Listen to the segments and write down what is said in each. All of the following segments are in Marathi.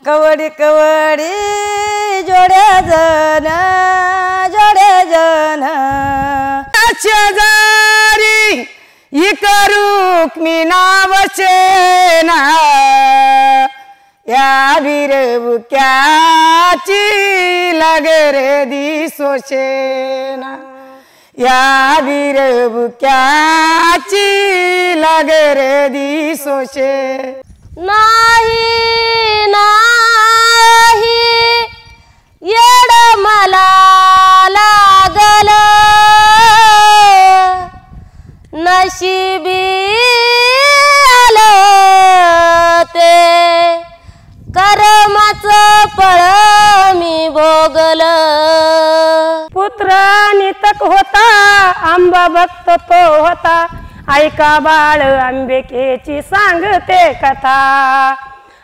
कवडी कवडी जोड्या जन शेजारी इकरूक मी नावचेना या बिरबुक्याची लगरे दिसोशेना या बिरबुक्याची लगरे दिसोशे नाही नाही येड मला लागल नशिबी आलं ते कर्माचं फळ मी भोगलं। पुत्र नितक होता आंबा भक्त तो होता ऐका बाळ अंबिकेची सांगते कथा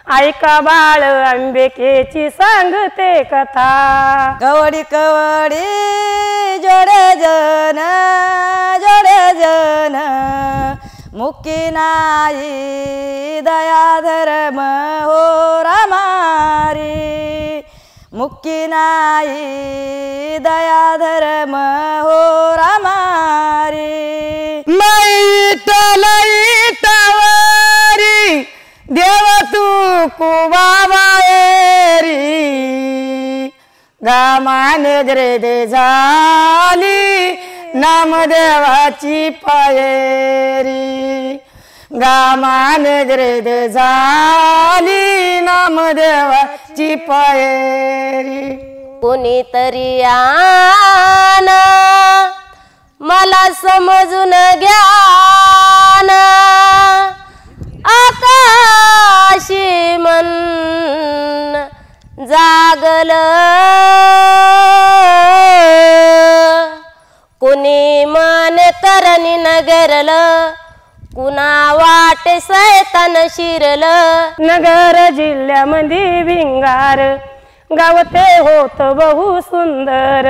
ऐका बाळ अंबिकेची सांगते कथा। कवडी कवडी जोडे जन मुक्की नाही दया धर्म हो रमारी मुक्की नाही दया धर्म हो रमारी मैटलई तवारी देव तू कुबाबायरी गामाने ग्रेदे झाली नामदेवाची पायरी गामाने ग्रेदे झाली नामदेवाची पायरी। कोणीतरी आना मला समजून घ्यान आकाशी मन जागल कुणी मन तरणी नगरल कुणा वाटे सैतान शिरल। नगर जिल्ह्यामध्ये भिंगार गावते होत बहु सुंदर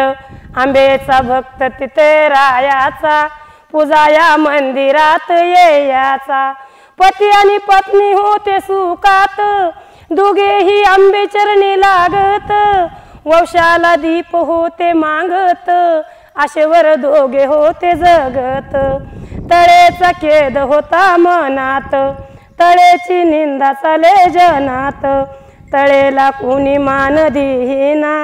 आंबेचा भक्त तिथे रायाचा पूजाया मंदिरात येयाचा पती आणि पत्नी होते सुखात दोघेही आंबे चरणी लागत वंशाला दीप होते मागत आशेवर दोघे होते जगत तळेचा खेद होता मनात तळेची निंदा चाले जनात तळेला कुणी मान देईना